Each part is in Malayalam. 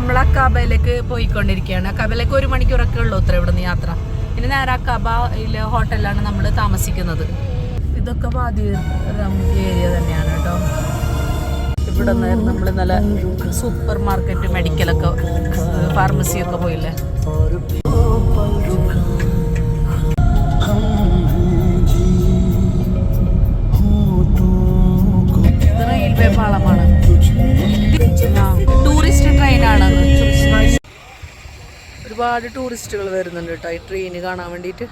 നമ്മൾ അക്കാബയിലേക്ക് പോയിക്കൊണ്ടിരിക്കുകയാണ്. അക്കാബയിലേക്ക് 1 മണിക്കൂറൊക്കെ ഉള്ളൂ ഉത്തരം ഇവിടെ നിന്ന് യാത്ര. ഇനി നേരെ അക്കാബയിലെ ഹോട്ടലിലാണ് നമ്മൾ താമസിക്കുന്നത്. ഇതൊക്കെ വാദി ഏരിയ തന്നെയാണ് കേട്ടോ. ഇവിടെ നിന്നായിരുന്നു നമ്മൾ നല്ല സൂപ്പർ മാർക്കറ്റ്, മെഡിക്കലൊക്കെ, ഫാർമസിയൊക്കെ പോയില്ലേ. റെയിൽവേ പാളമാണ്, ടൂറിസ്റ്റ് ട്രെയിനാണ്. ഒരുപാട് ടൂറിസ്റ്റുകൾ വരുന്നുണ്ട് കേട്ടോ ഈ ട്രെയിന് കാണാൻ വേണ്ടിയിട്ട്.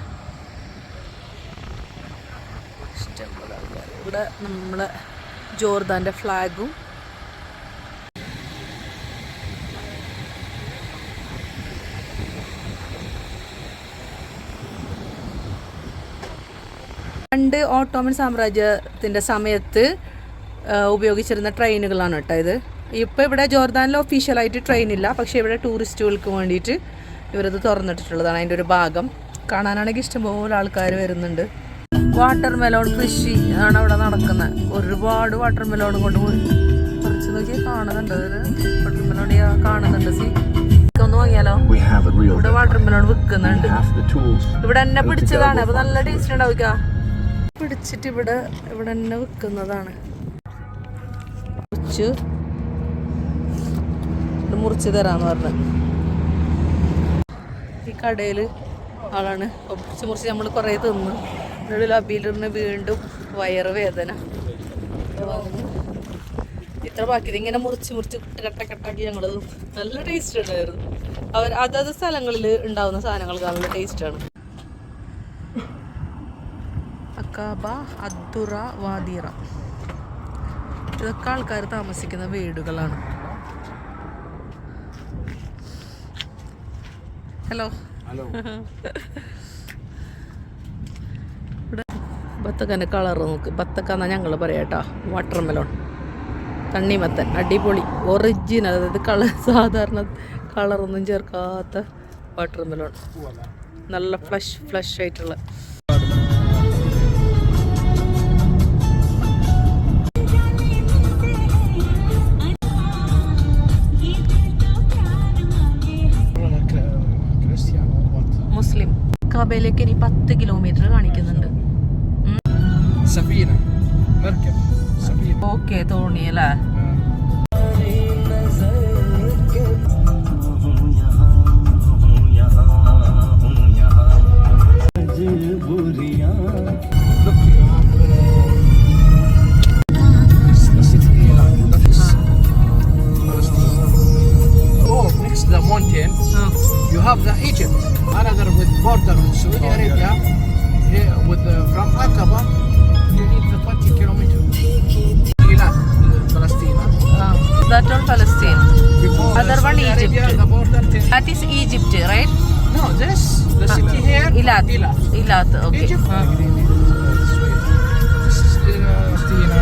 ഇഷ്ടംപോലെ ആൾക്കാർ. ഇവിടെ നമ്മളെ ജോർദാൻ്റെ ഫ്ലാഗും പണ്ട് ഓട്ടോമൻ സാമ്രാജ്യത്തിൻ്റെ സമയത്ത് ഉപയോഗിച്ചിരുന്ന ട്രെയിനുകളാണ് കേട്ടോ ഇത്. ഇപ്പോൾ ഇവിടെ ജോർദാനിൽ ഒഫീഷ്യലായിട്ട് ട്രെയിൻ ഇല്ല, പക്ഷേ ഇവിടെ ടൂറിസ്റ്റുകൾക്ക് വേണ്ടിയിട്ട് ഇവരത് തുറന്നിട്ടിട്ടുള്ളതാണ്. അതിൻ്റെ ഒരു ഭാഗം കാണാനാണെങ്കിൽ ഇഷ്ടംപോലെ ആൾക്കാർ വരുന്നുണ്ട്. വാട്ടർ മെലോൺ കൃഷി ആണ് അവിടെ നടക്കുന്നത്. ഒരുപാട് വാട്ടർ മെലോൺ കൊണ്ട് കുറച്ച് നോക്കി കാണുന്നുണ്ട്. വാട്ടർ മെലോൺ കാണുന്നുണ്ട്. ഒന്ന് വാങ്ങിയാലോ? ഇവിടെ വാട്ടർ മെലോൺ വിൽക്കുന്നുണ്ട്. ഇവിടെ എന്നെ പിടിച്ചതാണ്, അപ്പൊ നല്ല ടേസ്റ്റ് ഉണ്ടാവിക്ക. പിടിച്ചിട്ട് ഇവിടെ തന്നെ വിൽക്കുന്നതാണ്. മുറിച്ച് തരാന്ന് പറഞ്ഞ ഈ കടയിൽ ആളാണ് മുറിച്ച് നമ്മൾ കുറേ തിന്ന് ലബിയിലിരുന്ന് വീണ്ടും വയറ് വേദന ഇത്ര ബാക്കി ഇങ്ങനെ മുറിച്ച് കട്ടാക്കി ഞങ്ങൾ നല്ല ടേസ്റ്റ് ഉണ്ടായിരുന്നു. അതത് സ്ഥലങ്ങളിൽ ഉണ്ടാവുന്ന സാധനങ്ങൾക്ക് നല്ല ടേസ്റ്റാണ്. അക്കാബ, അദ്ദുറ, വാദീറ ഇതൊക്കെ ആൾക്കാർ താമസിക്കുന്ന വീടുകളാണ്. ഹലോ ഇവിടെ ബത്തക്കൻ്റെ കളർ നോക്ക്. ബത്തക്ക എന്നാ ഞങ്ങൾ പറയാട്ടോ. വാട്ടർ മെലോൺ, തണ്ണിമത്തൻ, അടിപൊളി ഒറിജിനൽ, അതായത് സാധാരണ കളറൊന്നും ചേർക്കാത്ത വാട്ടർ മെലോൺ, നല്ല ഫ്ലഷ് ആയിട്ടുള്ള. മുസ്ലിം കാബയിലേക്ക് ഇനി 10 കിലോമീറ്റർ കാണിക്കുന്നുണ്ട്. ഓക്കെ, തോണി അല്ലേ? You have the Egypt, another with border with Saudi Arabia, with from Aqaba, you need the 20 kilometers. Eilat, Palestine. That all Palestine. Before other one Saudi Egypt. Arabia, the border. That is Egypt, right? No, the city here. Eilat, okay. Egypt. This is Palestine,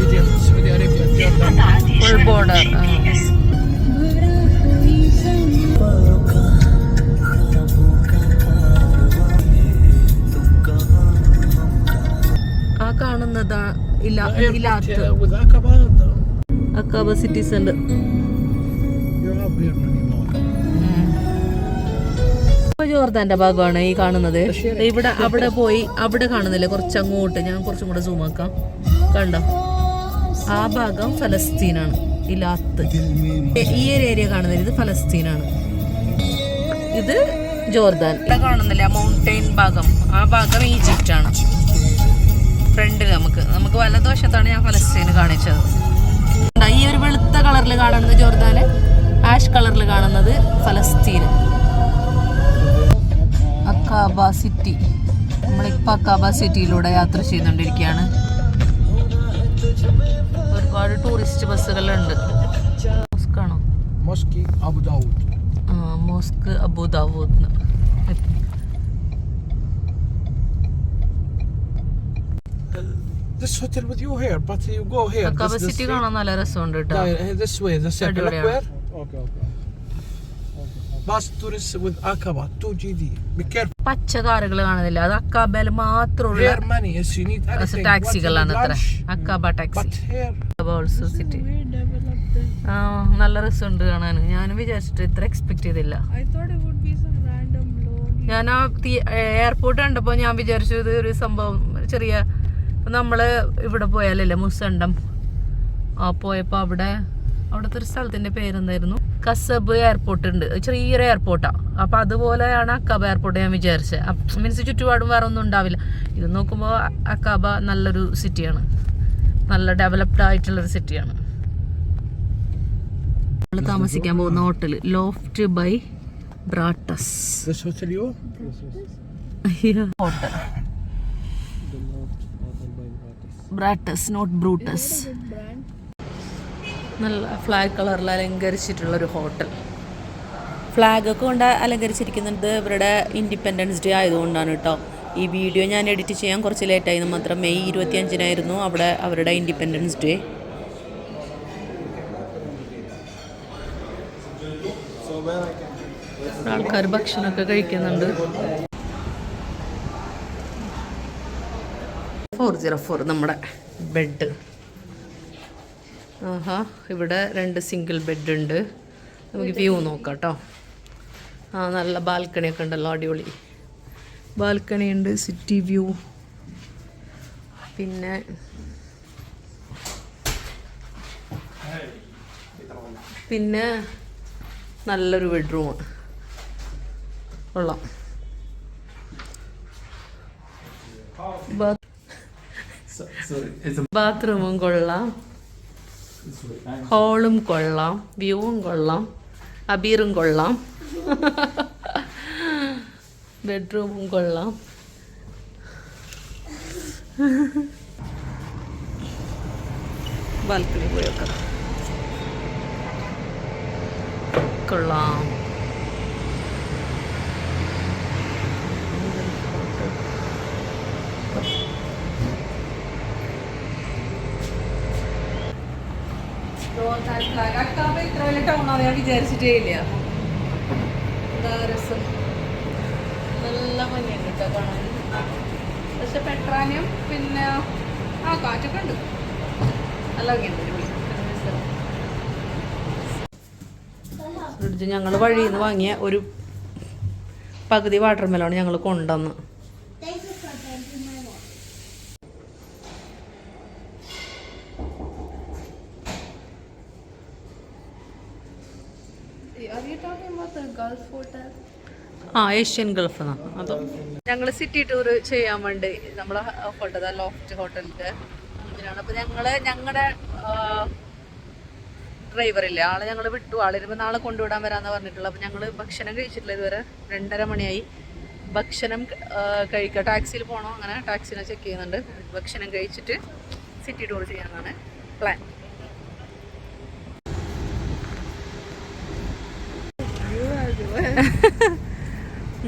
Egypt, Saudi Arabia, Jordan. Full border. കാണുന്നതാ അക്കാബ സിറ്റി സെന്റർ. ജോർദാന്റെ ഭാഗമാണ് ഈ കാണുന്നത്. ഇവിടെ അവിടെ പോയി അവിടെ കാണുന്നില്ലേ കുറച്ചങ്ങോട്ട്, ഞാൻ കുറച്ചും കൂടെ സൂം ആക്കാം. കണ്ടോ, ആ ഭാഗം ഫലസ്തീനാണ്. ഇലാത്ത് ഈ ഒരു ഏരിയ കാണുന്നില്ല, ഇത് ഫലസ്തീനാണ്. ഇത് ജോർദാൻ. ഇവിടെ കാണുന്നില്ല മൗണ്ടെയിൻ ഭാഗം, ആ ഭാഗം ഈജിപ്റ്റ് ആണ്. ഫ്രണ്ടിൽ നമുക്ക് വലതുവശത്താണ് ഞാൻ ഫലസ്തീന് കാണിച്ചത്. ഈ ഒരു വെളുത്ത കളറിൽ കാണുന്നത് ജോർദാന്, ആഷ് കളറിൽ കാണുന്നത് ഫലസ്തീൻ. Aqaba city. നമ്മളിപ്പോൾ അക്കാബ സിറ്റിയിലൂടെ യാത്ര ചെയ്തുകൊണ്ടിരിക്കുകയാണ്. ഒരുപാട് ടൂറിസ്റ്റ് ബസ്സുകളുണ്ട്. മോസ്കാണോ? Mosque Abu Dawood. Mosque Abu Dawood. This hotel with you here, but you go here. Aqaba city കാണാൻ നല്ല രസമുണ്ട് കേട്ടോ. This way, the circle. Okay. bus tourists with Aqaba 2GD. Be careful. പച്ച കാറുകൾ കാണുന്നില്ല, അത് അക്കാബയിൽ മാത്രമുള്ള Here money is you need anything. ടാക്സികളാണ് അത്ര. Lunch, Aqaba taxi. but here also city. ആ നല്ല രസമുണ്ട് കാണാൻ. ഞാനും വിചാരിച്ചിട്ട് ഇത്ര എക്സ്പെക്ട് ചെയ്തില്ല. ഞാൻ ആ എയർപോർട്ട് കണ്ടപ്പോൾ ഞാൻ വിചാരിച്ചു ഇത് ഒരു സംഭവം ചെറിയ, നമ്മൾ ഇവിടെ പോയാലല്ലേ മുസണ്ടം പോയപ്പോൾ അവിടുത്തെ ഒരു സ്ഥലത്തിൻ്റെ പേരെന്തായിരുന്നു, കസബ് എയർപോർട്ട് ഉണ്ട്, ചെറിയൊരു എയർപോർട്ടാണ്. അപ്പോൾ അതുപോലെയാണ് അക്കാബ എയർപോർട്ട് ഞാൻ വിചാരിച്ചത്. മീൻസ് ചുറ്റുപാടും വേറെ ഒന്നും ഉണ്ടാവില്ല. ഇത് നോക്കുമ്പോൾ അക്കാബ നല്ലൊരു സിറ്റിയാണ്, നല്ല ഡെവലപ്ഡ് ആയിട്ടുള്ളൊരു സിറ്റിയാണ്. നമ്മൾ താമസിക്കാൻ പോകുന്ന hotel loft by Brattas. this hotel you? Hotel Brattas, not Brutus. നല്ല ഫ്ലാഗ് കളറിൽ അലങ്കരിച്ചിട്ടുള്ളൊരു ഹോട്ടൽ. ഫ്ലാഗൊക്കെ കൊണ്ട് അലങ്കരിച്ചിരിക്കുന്നത് ഇവരുടെ ഇൻഡിപെൻഡൻസ് ഡേ ആയതുകൊണ്ടാണ് കേട്ടോ. ഈ വീഡിയോ ഞാൻ എഡിറ്റ് ചെയ്യാൻ കുറച്ച് ലേറ്റായിരുന്നു മാത്രം. മെയ് 25-നായിരുന്നു അവിടെ അവരുടെ ഇൻഡിപെൻഡൻസ് ഡേ. ആൾക്കാർ ഭക്ഷണമൊക്കെ കഴിക്കുന്നുണ്ട്. 404 നമ്മുടെ ബെഡ്. ആഹാ, ഇവിടെ 2 സിംഗിൾ ബെഡ് ഉണ്ട്. നമുക്ക് വ്യൂ നോക്കാം കേട്ടോ. ആ നല്ല ബാൽക്കണിയൊക്കെ ഉണ്ടല്ലോ, അടിപൊളി ബാൽക്കണി ഉണ്ട്, സിറ്റി വ്യൂ. പിന്നെ നല്ലൊരു ബെഡ്റൂം കൊള്ളാം. ബാത്റൂമും കൊള്ളാം, ഹോളും കൊള്ളാം, വ്യൂവും കൊള്ളാം, അബീറും കൊള്ളാം, ബെഡ്റൂമും കൊള്ളാം. ബാൽക്കണി പോയൊക്കെ കൊള്ളാം. ഇത്ര വലിയ ടൗണാണ് ഞാൻ വിചാരിച്ചിട്ടേ ഇല്ല. എന്താ രസം, നല്ല ഭംഗിയുണ്ട് കേട്ടോ കാണാൻ. പക്ഷെ പെട്രാനിയം പിന്നെ ആ കാറ്റൊക്കെ ഉണ്ട്, നല്ല ഭംഗിയുണ്ട്. ഫ്രിഡ്ജ് ഞങ്ങൾ വഴിയിൽ നിന്ന് വാങ്ങിയ ഒരു പകുതി വാട്ടർ മെലോൺ ഞങ്ങൾ കൊണ്ടുവന്ന്. ആ ഏഷ്യൻ ഗൾഫ് എന്നാ അതോ. ഞങ്ങൾ സിറ്റി ടൂർ ചെയ്യാൻ വേണ്ടി നമ്മളെ ഹോട്ടൽ ലോഫ്റ്റ് ഹോട്ടലിൻ്റെ ഇതിനാണ്. അപ്പോൾ ഞങ്ങളുടെ ഡ്രൈവറില്ലേ ആളെ ഞങ്ങൾ വിട്ടു. ആളിരുമ്പോൾ നാളെ കൊണ്ടുവിടാൻ വരാമെന്ന് പറഞ്ഞിട്ടുള്ളത്. അപ്പോൾ ഞങ്ങൾ ഭക്ഷണം കഴിച്ചിട്ടില്ല ഇതുവരെ. 2:30 മണിയായി. ഭക്ഷണം കഴിക്കുക, ടാക്സിയിൽ പോകണം. അങ്ങനെ ടാക്സിനെ ചെക്ക് ചെയ്യുന്നുണ്ട്. ഭക്ഷണം കഴിച്ചിട്ട് സിറ്റി ടൂർ ചെയ്യാനാണ് പ്ലാൻ.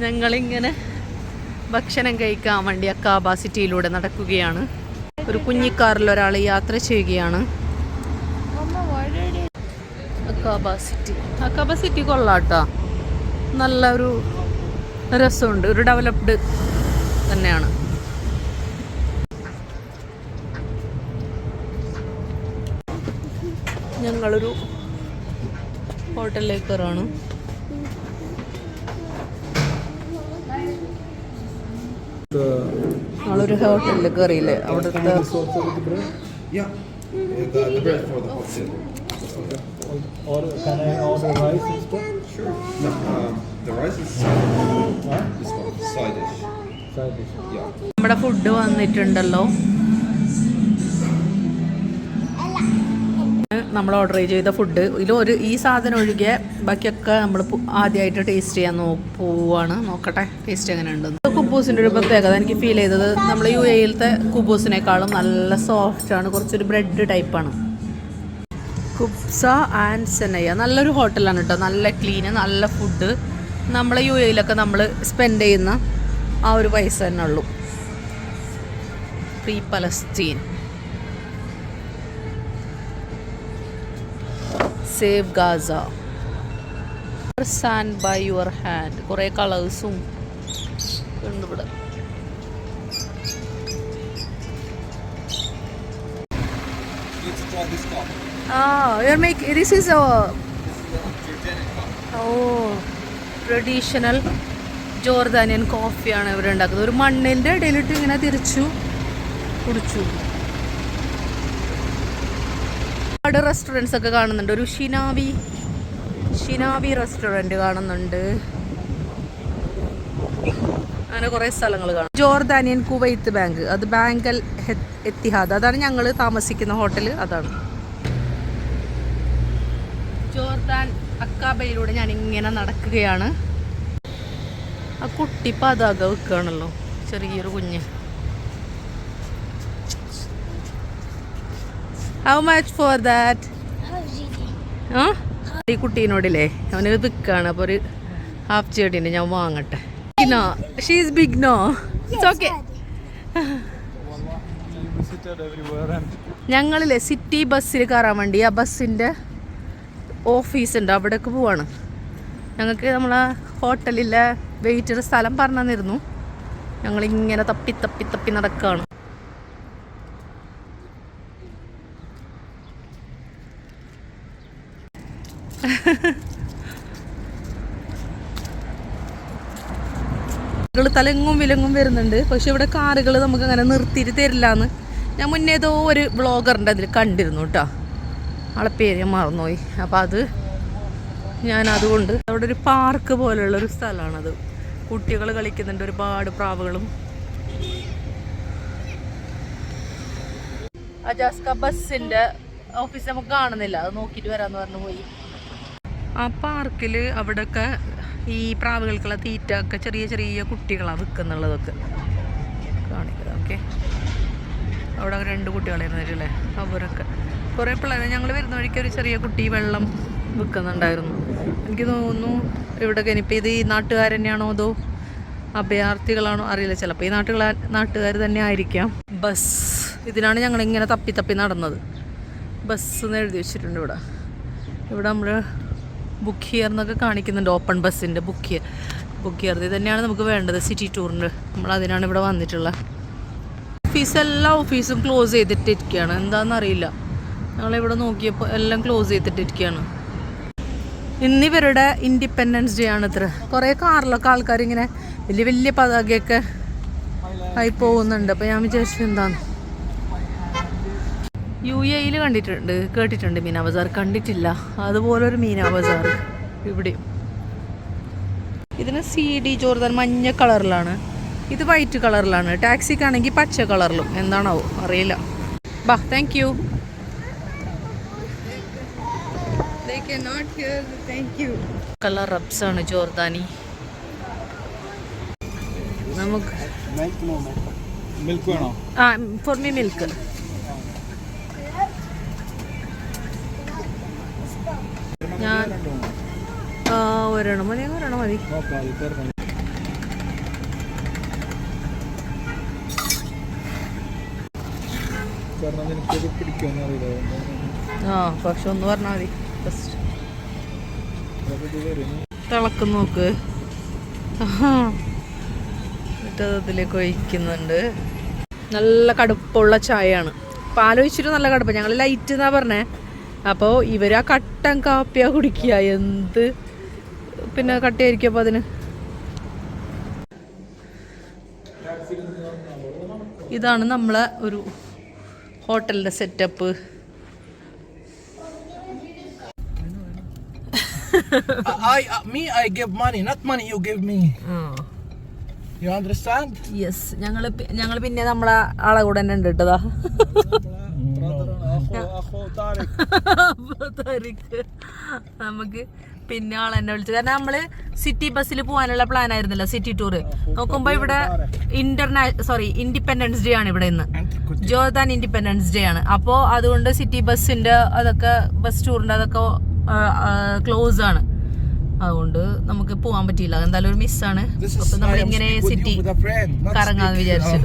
ഞങ്ങളിങ്ങനെ ഭക്ഷണം കഴിക്കാൻ വേണ്ടി അക്കാബ സിറ്റിയിലൂടെ നടക്കുകയാണ്. ഒരു കുഞ്ഞിക്കാറിൽ ഒരാൾ യാത്ര ചെയ്യുകയാണ്. അക്കാബ സിറ്റി കൊള്ളാട്ടോ, നല്ലൊരു രസമുണ്ട്, ഒരു ഡെവലപ്ഡ് തന്നെയാണ്. ഞങ്ങളൊരു ഹോട്ടലിലേക്ക് കയറാണ്. നമ്മളൊരു ഹോട്ടലിൽ കയറിയില്ലേ, അവിടുത്തെ Or can I order rice instead? Sure. No, the rice is this one, side dish. Side dish. Yeah. നമ്മുടെ ഫുഡ് വന്നിട്ടുണ്ടല്ലോ. നമ്മൾ ഓർഡർ ചെയ്ത ഫുഡ് ഇതിൽ ഈ സാധനം ഒഴികെ ബാക്കിയൊക്കെ നമ്മൾ ആദ്യമായിട്ട് ടേസ്റ്റ് ചെയ്യാൻ പോവുകയാണ്. നോക്കട്ടെ ടേസ്റ്റ് എങ്ങനെ ഉണ്ടെന്ന്. കുബൂസിൻ്റെ ഒരു പ്രത്യേകത എനിക്ക് ഫീൽ ചെയ്തത് നമ്മൾ UAE-യിലത്തെ കുബൂസിനേക്കാളും നല്ല സോഫ്റ്റാണ്, കുറച്ചൊരു ബ്രെഡ് ടൈപ്പാണ്. കുബ്സ ആൻഡ് സെനയ്യ നല്ലൊരു ഹോട്ടലാണ് കേട്ടോ, നല്ല ക്ലീന്, നല്ല ഫുഡ്. നമ്മളെ UAE-യിലൊക്കെ നമ്മൾ സ്പെൻഡ് ചെയ്യുന്ന ആ ഒരു പൈസ തന്നെ ഉള്ളൂ. Free Palestine, save Gaza. Sand by your hand. കുറേ കളേഴ്സും ഉണ്ട് ഇവിടെ. Let's try this cup. This is traditional Jordanian കോഫിയാണ് ഇവിടെ ഉണ്ടാക്കുന്നത്. ഒരു മണ്ണിൻ്റെ ഇടയിലിട്ട് ഇങ്ങനെ തിരിച്ചു കുടിച്ചു. ഒരുപാട് റെസ്റ്റോറൻറ്റ്സ് ഒക്കെ കാണുന്നുണ്ട്. ഒരു ഷിനാവി റെസ്റ്റോറൻറ്റ് കാണുന്നുണ്ട്. അങ്ങനെ കുറേ സ്ഥലങ്ങൾ കാണും. ജോർദാനിയൻ കുവൈത്ത് ബാങ്ക്, അത് ബാങ്ക് അൽ എത്തിഹാദ്, അതാണ് ഞങ്ങൾ താമസിക്കുന്ന ഹോട്ടൽ. അതാണ് ജോർദാൻ അക്കാബയിലൂടെ ഞാൻ ഇങ്ങനെ നടക്കുകയാണ്. ആ കുട്ടി പതാക വെക്കുകയാണല്ലോ, ചെറിയൊരു കുഞ്ഞ്. How much for that? ഈ കുട്ടീനോടില്ലേ, അവന് വിൽക്കാണ്. അപ്പോൾ ഒരു ഹാഫ് ചേട്ടീൻ്റെ ഞാൻ വാങ്ങട്ടെ. She's big no, it's okay. ഞങ്ങളില്ലേ സിറ്റി ബസ്സിൽ കയറാൻ വേണ്ടി ആ ബസ്സിൻ്റെ ഓഫീസ് ഉണ്ട്, അവിടേക്ക് പോവാണ്. ഞങ്ങൾക്ക് നമ്മളെ ഹോട്ടലിലെ വെയിറ്റർ സ്ഥലം പറഞ്ഞു തന്നിരുന്നു. ഞങ്ങളിങ്ങനെ തപ്പി തപ്പി തപ്പി നടക്കുകയാണ്. തലങ്ങും വിലങ്ങും വരുന്നുണ്ട്. പക്ഷെ ഇവിടെ കാറുകൾ നമുക്ക് അങ്ങനെ നിർത്തിയിട്ട് തരില്ലാന്ന് ഞാൻ മുന്നേ ഏതോ ഒരു വ്ളോഗറിൻ്റെ അതിൽ കണ്ടിരുന്നു കേട്ടോ. ആളെ പേര് ഞാൻ മറന്നുപോയി. അപ്പം അത് ഞാൻ അതുകൊണ്ട് അവിടെ ഒരു പാർക്ക് പോലെയുള്ളൊരു സ്ഥലമാണത്. കുട്ടികൾ കളിക്കുന്നുണ്ട്, ഒരുപാട് പ്രാവുകളും. അജാസ്ക ബസ്സിൻ്റെ ഓഫീസ് നമുക്ക് കാണുന്നില്ല, അത് നോക്കിയിട്ട് വരാമെന്ന് പറഞ്ഞു പോയി. ആ പാർക്കിൽ അവിടെയൊക്കെ ഈ പ്രാവുകൾക്കുള്ള തീറ്റ ഒക്കെ ചെറിയ ചെറിയ കുട്ടികളാണ് വിൽക്കുന്നുള്ളതൊക്കെ കാണിക്കുക. ഓക്കെ, അവിടെ 2 കുട്ടികളായിരുന്നല്ലേ അവരൊക്കെ. കുറേ പിള്ളേർ ഞങ്ങൾ വരുന്ന വഴിക്ക് ഒരു ചെറിയ കുട്ടി വെള്ളം വിൽക്കുന്നുണ്ടായിരുന്നു. എനിക്ക് തോന്നുന്നു ഇവിടെയൊക്കെ ഇനിയിപ്പോൾ ഇത് ഈ നാട്ടുകാർ തന്നെയാണോ അതോ അഭയാർത്ഥികളാണോ അറിയില്ല. ചിലപ്പോൾ ഈ നാട്ടുകാർ തന്നെ ആയിരിക്കാം. ബസ്, ഇതിനാണ് ഞങ്ങളിങ്ങനെ തപ്പി തപ്പി നടന്നത്. ബസ് എന്ന് എഴുതി വെച്ചിട്ടുണ്ട് ഇവിടെ. ഇവിടെ നമ്മൾ ബുക്ക് ഹിയർ എന്നൊക്കെ കാണിക്കുന്നുണ്ട്. ഓപ്പൺ ബസ്സിൻ്റെ ബുക്ക് ഹിയർ ഇത് തന്നെയാണ് നമുക്ക് വേണ്ടത് സിറ്റി ടൂറിന്. നമ്മളതിനാണ് ഇവിടെ വന്നിട്ടുള്ളത്. എല്ലാ ഓഫീസും ക്ലോസ് ചെയ്തിട്ടിരിക്കുകയാണ്, എന്താണെന്നറിയില്ല. ഞങ്ങളിവിടെ നോക്കിയപ്പോൾ എല്ലാം ക്ലോസ് ചെയ്തിട്ടിരിക്കുകയാണ്. ഇന്നിവരുടെ ഇൻഡിപെൻഡൻസ് ഡേ ആണ് ഇത്ര. കുറേ കാറിലൊക്കെ ആൾക്കാരിങ്ങനെ വലിയ വലിയ പതാകയൊക്കെ ആയി പോകുന്നുണ്ട്. അപ്പോൾ ഞാൻ വിചാരിച്ചു എന്താണ് UAE കേട്ടിട്ടുണ്ട് മീനാ ബസാർ, കണ്ടിട്ടില്ല. അതുപോലൊരു മീനാ ബസാർ ഇവിടെ. ഇതിന് CD ജോർദാൻ മഞ്ഞ കളറിലാണ്, ഇത് വൈറ്റ് കളറിലാണ്. ടാക്സിക്കാണെങ്കിൽ പച്ച കളറിലും. എന്താണാവോ അറിയില്ല. ബാ, താങ്ക് യു. കളർ റബ്സ് ആണ് ജോർദാനി. നമുക്ക് മിൽക്ക് വേണോ? For me milk. ഞാൻ ഒരെണ്ണം മതി. പക്ഷെ ഒന്ന് പറഞ്ഞാൽ മതി. ഫസ്റ്റ് തിളക്കം നോക്ക്. എന്നിട്ട് അതിലേക്ക് ഒഴിക്കുന്നുണ്ട്. നല്ല കടുപ്പമുള്ള ചായയാണ്. പാലൊഴിച്ചിട്ട് നല്ല കടുപ്പം. ഞങ്ങൾ ലൈറ്റ് എന്നാ പറഞ്ഞേ. അപ്പോൾ ഇവർ ആ കട്ടൻ കാപ്പിയാ കുടിക്കുക. എന്ത് പിന്നെ കട്ടിയായിരിക്കും. അപ്പോൾ അതിന് ഇതാണ് നമ്മളെ ഒരു ഹോട്ടലിൻ്റെ setup. I give money, not money you give me. You understand? Yes. ഞങ്ങൾ പിന്നെ നമ്മളെ ആളെ കൂടെ തന്നെ ഉണ്ട് കേട്ടതാ. നമുക്ക് പിന്നെ ആൾ എന്നെ വിളിച്ചു. കാരണം നമ്മള് സിറ്റി ബസ്സിൽ പോകാനുള്ള പ്ലാൻ ആയിരുന്നല്ലോ, സിറ്റി ടൂർ. നോക്കുമ്പോ ഇവിടെ ഇൻഡിപെൻഡൻസ് ഡേ ആണ് ഇവിടെ ഇന്ന്. ജോർദാൻ ഇൻഡിപെൻഡൻസ് ഡേ ആണ്. അപ്പോൾ അതുകൊണ്ട് സിറ്റി ബസ്സിന്റെ അതൊക്കെ ബസ് ടൂറിന്റെ അതൊക്കെ ക്ലോസ് ആണ്. അതുകൊണ്ട് നമുക്ക് പോകാൻ പറ്റിയില്ല. എന്തായാലും ഒരു മിസ്സാണ്. അപ്പൊ നമ്മളിങ്ങനെ സിറ്റി കറങ്ങാന്ന് വിചാരിച്ചു.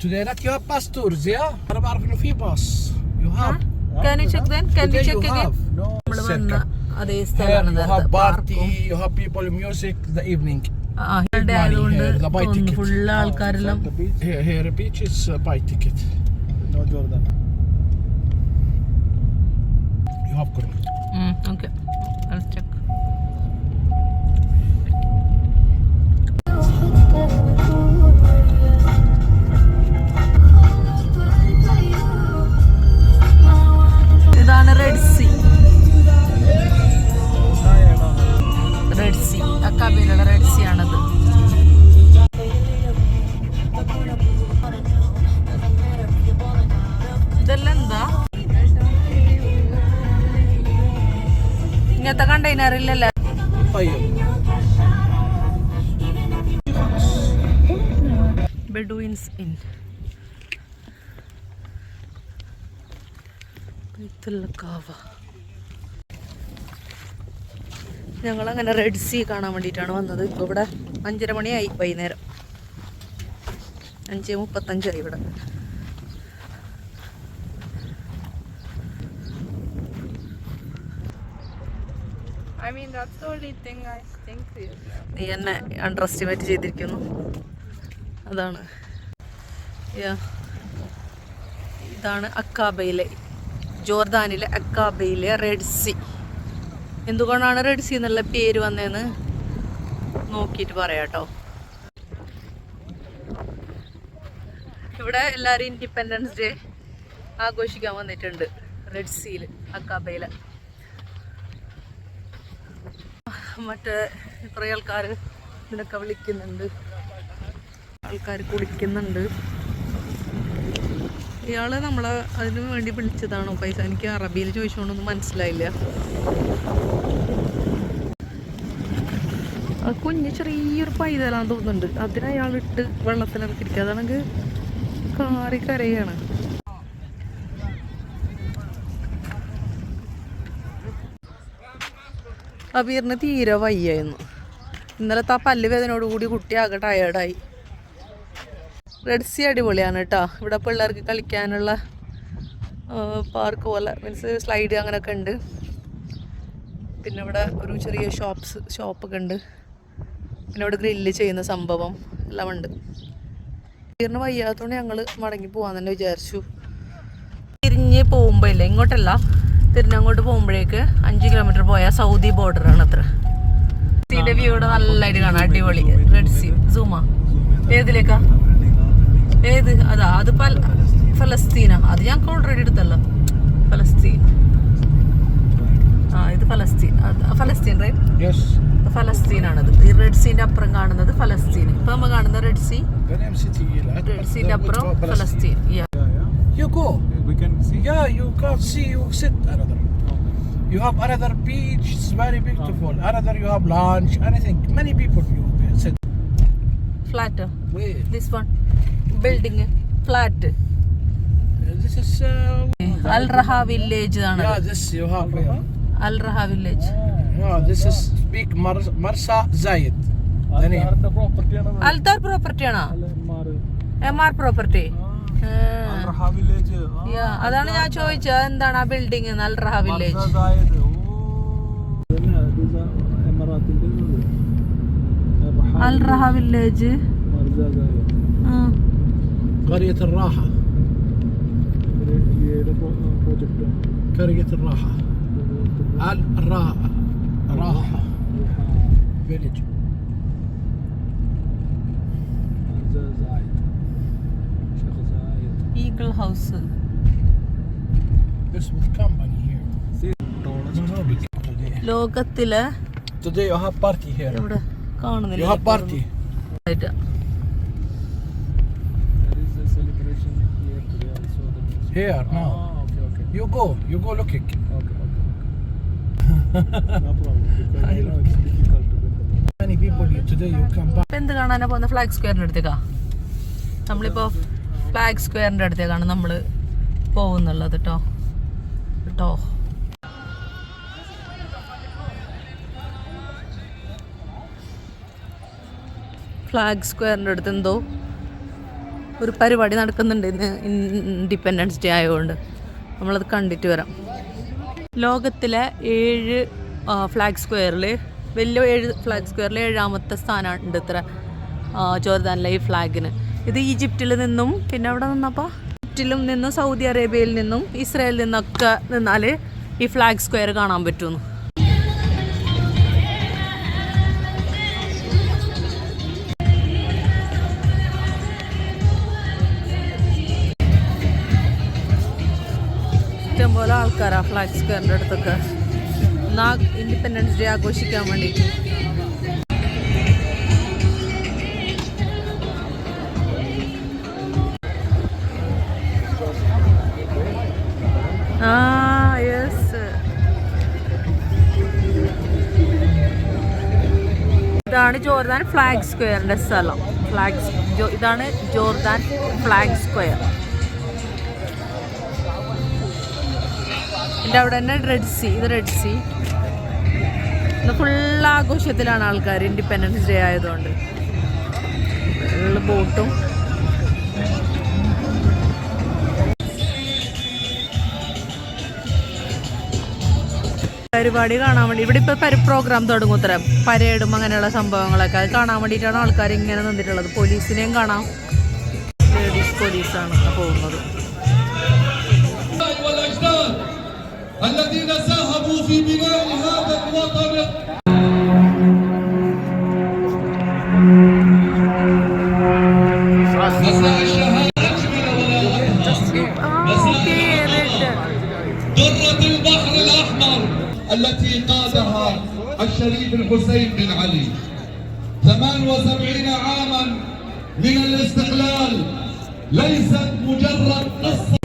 Today not you have bus tours, yeah? أنا بعرف إنه في باص. You have. Can you check then? Can we Today check you again? have no നമ്മൾ വന്ന circle. അതേ Here സ്ഥലമാണ് you നേരത്തെ have party, പാർക്കും. you have people music the evening. ഇവിടെ ആയതുകൊണ്ട് here, the buy തോന്നുന്നു ticket. ഫുള്ള് ആൾക്കാരെല്ലാം The beach? Here beach is buy ticket. No Jordan. You have correct. Okay check. ഇതാണ് റെഡ് സീ. റെഡ് സീ അക്കാബയിലുള്ള റെഡ് സീ ആണത്. ഇതെല്ലാം എന്താ ഇങ്ങനത്തെ കണ്ടെയ്നർ ഇല്ലല്ലേ? ബെഡുയിൻസ് ഇൻ ഞങ്ങളങ്ങനെ റെഡ് സീ കാണാൻ വേണ്ടിയിട്ടാണ് വന്നത്. ഇപ്പോൾ ഇവിടെ 5:30 മണിയായി, വൈകുന്നേരം 5:35 ഇവിടെ. I mean, that's the only thing I think is. നീ എന്നെ അണ്ടർ എസ്റ്റിമേറ്റ് ചെയ്തിരിക്കുന്നു. അതാണ് ഇതാണ് അക്കാബയിലെ, ജോർദാനിലെ അക്കാബയിലെ റെഡ് സീ. എന്തുകൊണ്ടാണ് റെഡ് സീ എന്നുള്ള പേര് വന്നതെന്ന് നോക്കിയിട്ട് പറയാം കേട്ടോ. ഇവിടെ എല്ലാവരും ഇൻഡിപെൻഡൻസ് ഡേ ആഘോഷിക്കാൻ വന്നിട്ടുണ്ട് റെഡ് സീയിൽ, അക്കാബയിൽ. മറ്റേ കുറേ ആൾക്കാർ ഇതിനൊക്കെ വിളിക്കുന്നുണ്ട്, ആൾക്കാർ കുളിക്കുന്നുണ്ട്. ഇയാൾ നമ്മളെ അതിന് വേണ്ടി വിളിച്ചതാണോ പൈസ? എനിക്ക് അറബിയിൽ ചോദിച്ചുകൊണ്ടൊന്നും മനസ്സിലായില്ല. അത് കുഞ്ഞ് ചെറിയൊരു പൈതലാന്ന് തോന്നുന്നുണ്ട്. അതിന് അയാളിട്ട് വെള്ളത്തിലിറക്കിയിരിക്കുക. അതാണെങ്കിൽ കാറി കരയാണ്. അബീറിന് തീരെ വയ്യായിരുന്നു. ഇന്നലത്തെ ആ പല്ല് വേദനയോടുകൂടി കുട്ടി ആകെ ടയേർഡായി. റെഡ് സീ അടിപൊളിയാണ് കേട്ടോ. ഇവിടെ പിള്ളേർക്ക് കളിക്കാനുള്ള പാർക്ക് പോലെ, മീൻസ് സ്ലൈഡ് അങ്ങനെയൊക്കെ ഉണ്ട്. പിന്നെ ഇവിടെ ഒരു ചെറിയ ഷോപ്പൊക്കെ ഉണ്ട്. പിന്നെ ഇവിടെ ഗ്രില്ല് ചെയ്യുന്ന സംഭവം എല്ലാം ഉണ്ട്. അബീറിന് വയ്യാത്തതുകൊണ്ട് ഞങ്ങൾ മടങ്ങി പോകാൻ തന്നെ വിചാരിച്ചു. തിരിഞ്ഞ് പോകുമ്പോൾ ഇല്ല, ഇങ്ങോട്ടല്ല, തിരിഞ്ഞങ്ങോട്ട് പോകുമ്പോഴേക്ക് 5 കിലോമീറ്റർ പോയാൽ സൗദി ബോർഡറാണ് അത്ര. സീൻ്റെ വ്യൂ ഇവിടെ നല്ലതായിട്ട് കാണാം, അടിപൊളി. റെഡ് സീ സൂമാ. ഏതിലേക്കാ? ഏത്? അതാ അത് ഫലസ്തീനാ. അത് ഞങ്ങൾക്ക് ഓൾറെഡി എടുത്തല്ലോ, ഫലസ്തീൻ. ഇത് ഫലസ്തീൻ. ഫലസ്തീൻ റൈറ്റ്? ഫലസ്തീനാണത്. ഈ റെഡ് സീൻ്റെ അപ്പുറം കാണുന്നത് ഫലസ്തീൻ. ഇപ്പൊ നമ്മൾ കാണുന്ന റെഡ് സീൻ്റെ അപ്പുറം ഫലസ്തീൻ. You go. We can see. Yeah, you can see. You sit another. You have another beach. It's very beautiful. Another, you have lunch. Anything. Many people you sit. Flat. Where? This one. Building. Flat. This is. Al Raha village. Yeah, this you have. Al Raha village. Yeah, this is big Marsa Zayed. The name. ആരുടെ property ആണ്? Aldar property ആണോ? അല്ല, MR property. റഹ വില്ലേജ്. അതാണ് ഞാൻ ചോദിച്ചത്, എന്താണ് ആ building? Al Raha village. Al Raha village. قرية الراحة. قرية الراحة. الراحة. village. Eagle house. This will company here. ലോകത്തിലെ Today you have party here. ഇവിടെ കാണുന്നില്ല. You have party. Here now. Okay. You go looking. Okay. No problem. Because I know it's difficult to get the. Many people here today you come back. ഇപ്പം എന്ത് കാണാനാ പോകുന്ന? ഫ്ലാഗ് സ്ക്വയറിൻ്റെ അടുത്തേക്കാ. നമ്മളിപ്പോൾ ഫ്ലാഗ് സ്ക്വയറിൻ്റെ അടുത്തേക്കാണ് നമ്മൾ പോകുന്നുള്ളത് കേട്ടോ. ഫ്ലാഗ് സ്ക്വയറിൻ്റെ അടുത്ത് എന്തോ ഒരു പരിപാടി നടക്കുന്നുണ്ട് ഇന്ന്, ഇൻഡിപെൻഡൻസ് ഡേ ആയതുകൊണ്ട്. നമ്മളത് കണ്ടിട്ട് വരാം. ലോകത്തിലെ 7 ഫ്ലാഗ് സ്ക്വയറിൽ വലിയ 7 ഫ്ലാഗ് സ്ക്വയറിൽ 7ാമത്തെ സ്ഥാനമുണ്ട് ഇത്ര ജോർദാനിലെ ഈ ഫ്ലാഗിന്. ഇത് ഈജിപ്തിൽ നിന്നും പിന്നെ അവിടെ നിന്നപ്പോൾ ഈജിപ്തിലും നിന്നും സൗദി അറേബ്യയിൽ നിന്നും ഇസ്രായേലിൽ നിന്നൊക്കെ നിന്നാൽ ഈ ഫ്ലാഗ് സ്ക്വയർ കാണാൻ പറ്റുമെന്ന്. ഇഷ്ടംപോലെ ആൾക്കാരാ ഫ്ലാഗ് സ്ക്വയറിൻ്റെ അടുത്തൊക്കെ ഇൻഡിപെൻഡൻസ് ഡേ ആഘോഷിക്കാൻ വേണ്ടിയിട്ട്. യെസ്, ഇതാണ് ജോർദാൻ ഫ്ലാഗ് സ്ക്വയറിൻ്റെ സ്ഥലം. ഇതാണ് ജോർദാൻ ഫ്ലാഗ് സ്ക്വയർ. എൻ്റെ അവിടെ തന്നെ റെഡ് സീ. ഇത് റെഡ് സീ. ഇന്ന് ഫുൾ ആഘോഷത്തിലാണ് ആൾക്കാർ, ഇൻഡിപെൻഡൻസ് ഡേ ആയതുകൊണ്ട്. ഫുള്ള് ബോട്ടും പരിപാടി കാണാൻ വേണ്ടി ഇവിടെ ഇപ്പോൾ പ്രോഗ്രാം തുടങ്ങും. ഉത്തരം പരേഡും അങ്ങനെയുള്ള സംഭവങ്ങളൊക്കെ അത് കാണാൻ വേണ്ടിയിട്ടാണ് ആൾക്കാർ ഇങ്ങനെ നിന്നിട്ടുള്ളത്. പോലീസിനെയും കാണാം, ലേഡീസ് പോലീസാണ് പോകുന്നത്. الذين ساهموا في بناء هذا الوطن مساء الشهادة أجمل ولا درة البحر الأحمر التي قادها الشريف الحسين بن علي. 78 عاما من الاستقلال ليست مجرد قصة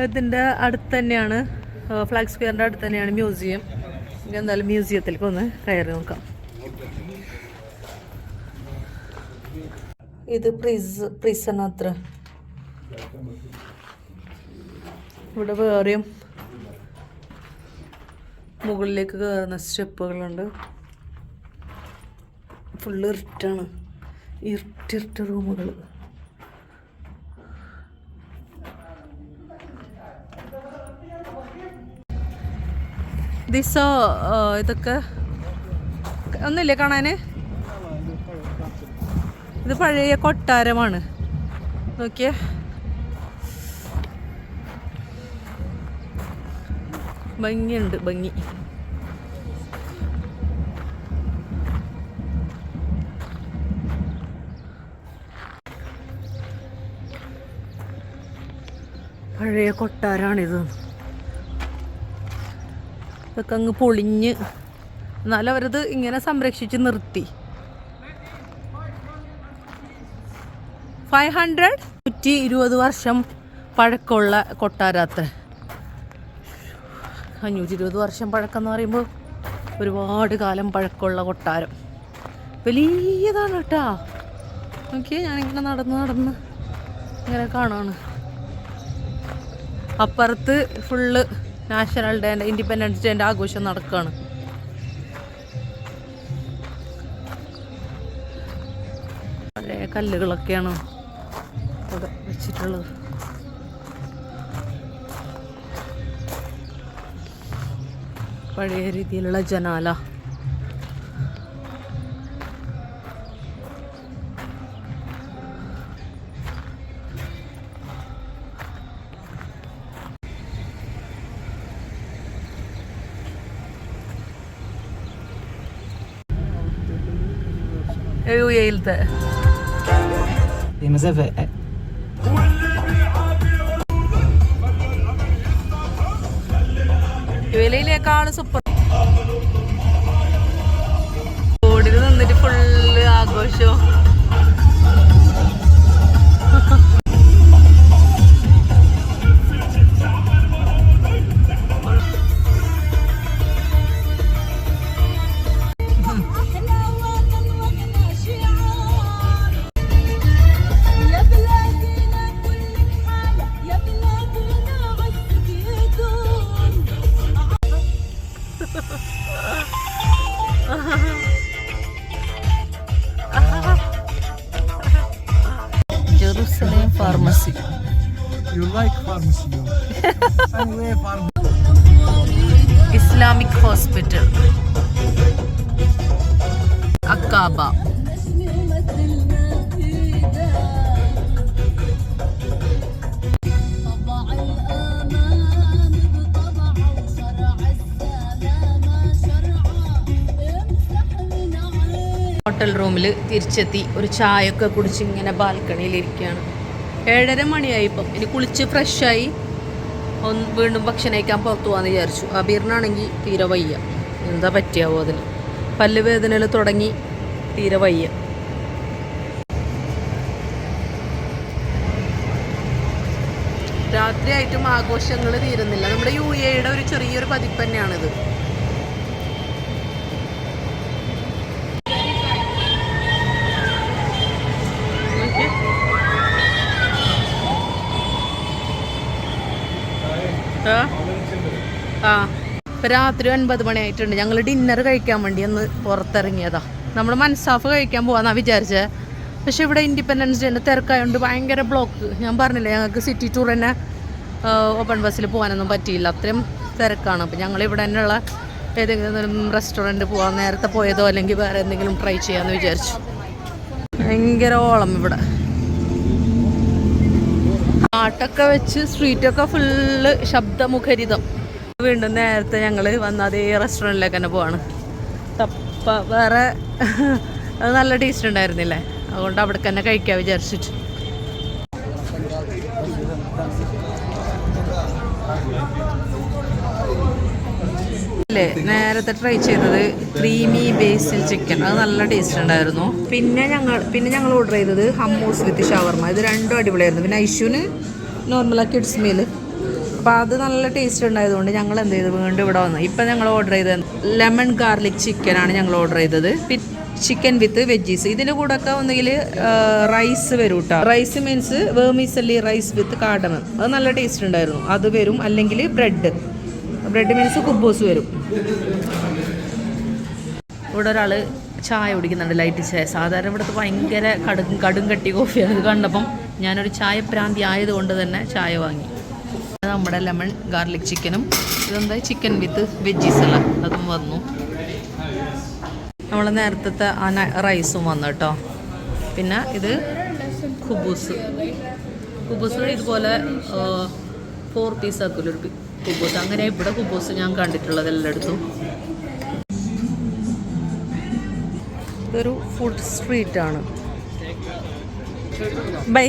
ഇതിൻ്റെ അടുത്ത് തന്നെയാണ്, ഫ്ലാഗ് സ്ക്വയറിൻ്റെ അടുത്ത് തന്നെയാണ് മ്യൂസിയം. എന്തായാലും മ്യൂസിയത്തിലേക്ക് ഒന്ന് കയറി നോക്കാം. ഇത് പ്രിസൺ അത്ര. ഇവിടെ വേറെയും മുകളിലേക്ക് കയറുന്ന സ്റ്റെപ്പുകളുണ്ട്. ഫുള്ള് ഇരുട്ടാണ്, ഇരുട്ടിരുട്ട് റൂമുകൾ. ഇതൊക്കെ ഒന്നുമില്ലേ കാണാൻ? ഇത് പഴയ കൊട്ടാരമാണ്. നോക്കിയേ, ഭംഗിയുണ്ട്, ഭംഗി. പഴയ കൊട്ടാരാണിത്. ഇതൊക്കെ അങ്ങ് പൊളിഞ്ഞ്, എന്നാലും അവരത് ഇങ്ങനെ സംരക്ഷിച്ച് നിർത്തി. 500 120 വർഷം പഴക്കമുള്ള കൊട്ടാരത്ര. 520 വർഷം പഴക്കം എന്ന് പറയുമ്പോൾ ഒരുപാട് കാലം പഴക്കമുള്ള കൊട്ടാരം. വലിയതാണ് കേട്ടോ. നോക്കിയേ, ഞാനിങ്ങനെ നടന്ന് ഇങ്ങനെ കാണുകയാണ്. അപ്പുറത്ത് ഫുള്ള് നാഷണൽ ഡേ, ഇൻഡിപെൻഡൻസ് ഡേൻ്റെ ആഘോഷം നടക്കുകയാണ്. പഴയ കല്ലുകളൊക്കെയാണ് അവിടെ വെച്ചിട്ടുള്ളത്. പഴയ രീതിയിലുള്ള ജനാല. യുഎഇയിലത്തെ مسافة യുഎഇയിലേക്കാള് സൂപ്പർ. റോഡിൽ നിന്നിട്ട് ഫുള്ള് ആഘോഷവും. Jerusalem Pharmacy. You like pharmacy? Anyway, pharmacy. Islamic Hospital. Aqaba. Hotel റൂമിൽ തിരിച്ചെത്തി. ഒരു ചായയൊക്കെ കുടിച്ച് ഇങ്ങനെ ബാൽക്കണിയിലിരിക്കുകയാണ്. 7:30 മണിയായി ഇപ്പം. ഇനി കുളിച്ച് ഫ്രഷായി വീണ്ടും ഭക്ഷണം കഴിക്കാൻ പുറത്തു പോകാമെന്ന് വിചാരിച്ചു. അബീറിനാണെങ്കിൽ തീരെ വയ്യ. എന്താ പറ്റിയാവോ അതിന്? പല്ല് വേദനയിൽ തുടങ്ങി, തീരെ വയ്യ. രാത്രിയായിട്ടും ആഘോഷങ്ങൾ തീരുന്നില്ല. നമ്മുടെ യുഎഇയുടെ ഒരു ചെറിയൊരു പതിപ്പ് തന്നെയാണിത്. ഇപ്പം രാത്രി 9 മണിയായിട്ടുണ്ട്. ഞങ്ങൾ ഡിന്നർ കഴിക്കാൻ വേണ്ടി ഒന്ന് പുറത്തിറങ്ങിയതാ. നമ്മൾ മൻസാഫ് കഴിക്കാൻ പോകാമെന്നാണ് വിചാരിച്ചത്. പക്ഷെ ഇവിടെ ഇൻഡിപെൻഡൻസ് ഡേൻ്റെ തിരക്കായതുകൊണ്ട് ഭയങ്കര ബ്ലോക്ക്. ഞാൻ പറഞ്ഞില്ലേ, ഞങ്ങൾക്ക് സിറ്റി ടൂർ തന്നെ ഓപ്പൺ ബസ്സിൽ പോകാനൊന്നും പറ്റിയില്ല, അത്രയും തിരക്കാണ്. അപ്പം ഞങ്ങൾ ഇവിടെ തന്നെയുള്ള ഏതെങ്കിലും റെസ്റ്റോറൻറ്റ് പോകാൻ, നേരത്തെ പോയതോ അല്ലെങ്കിൽ വേറെ എന്തെങ്കിലും ട്രൈ ചെയ്യാമെന്ന് വിചാരിച്ചു. ഭയങ്കര ഓളം ഇവിടെ. പാട്ടൊക്കെ വെച്ച് സ്ട്രീറ്റൊക്കെ ഫുള്ള് ശബ്ദമുഖരിതം. വീണ്ടും നേരത്തെ ഞങ്ങൾ വന്ന അതേ റെസ്റ്റോറൻറ്റിലേക്ക് തന്നെ പോവാണ്. തപ്പ വേറെ നല്ല ടേസ്റ്റ് ഉണ്ടായിരുന്നില്ലേ, അതുകൊണ്ട് അവിടെ തന്നെ കഴിക്കാൻ വിചാരിച്ചിട്ട്. അല്ലേ, നേരത്തെ ട്രൈ ചെയ്തത് ക്രീമി ബേസിൽ ചിക്കൻ, അത് നല്ല ടേസ്റ്റ് ഉണ്ടായിരുന്നു. പിന്നെ ഞങ്ങൾ ഓർഡർ ചെയ്തത് ഹമ്മൂസ് വിത്ത് ഷവർമ. ഇത് രണ്ടും അടിപൊളിയായിരുന്നു. പിന്നെ ഐഷുവിന് നോർമലാ കിഡ്സ് മീൽ. അപ്പോൾ അത് നല്ല ടേസ്റ്റ് ഉണ്ടായതുകൊണ്ട് ഞങ്ങൾ എന്ത് ചെയ്തു, വീണ്ടും ഇവിടെ വന്നു. ഇപ്പം ഞങ്ങൾ ഓർഡർ ചെയ്തത് ലെമൺ ഗാർലിക് ചിക്കനാണ് ഞങ്ങൾ ഓർഡർ ചെയ്തത്. Chicken with veggies. ഇതിൻ്റെ കൂടെ ഒക്കെ ഒന്നുകിൽ റൈസ് വരും കേട്ടോ. Rice means vermicelli rice with cardamom. അത് നല്ല ടേസ്റ്റ് ഉണ്ടായിരുന്നു. അത് വരും. അല്ലെങ്കിൽ ബ്രെഡ് മീൻസ് കുബൂസ് വരും. ഇവിടെ ഒരാൾ ചായ കുടിക്കുന്നുണ്ട്, ലൈറ്റ് ചായ. സാധാരണ ഇവിടുത്തെ ഭയങ്കര കടും കട്ടി കോഫിയാണ്. ഇത് കണ്ടപ്പം ഞാനൊരു ചായ പ്രാന്തി ആയതുകൊണ്ട് തന്നെ ചായ വാങ്ങി. അത് നമ്മുടെ ലെമൺ ഗാർലിക് ചിക്കനും, ഇതെന്താ ചിക്കൻ വിത്ത് വെജീസ് അല്ല, അതും വന്നു. നമ്മൾ നേരത്തെ ആ റൈസും വന്നു കേട്ടോ. പിന്നെ ഇത് കുബൂസ് ഇതുപോലെ 4 പീസ് ആക്കുമല്ലോ ഒരു കുബൂസ്. അങ്ങനെ ഇവിടെ കുബൂസ് ഞാൻ കണ്ടിട്ടുള്ളത് എല്ലായിടത്തും. ഇതൊരു ഫുഡ് സ്ട്രീറ്റാണ്. ബൈ.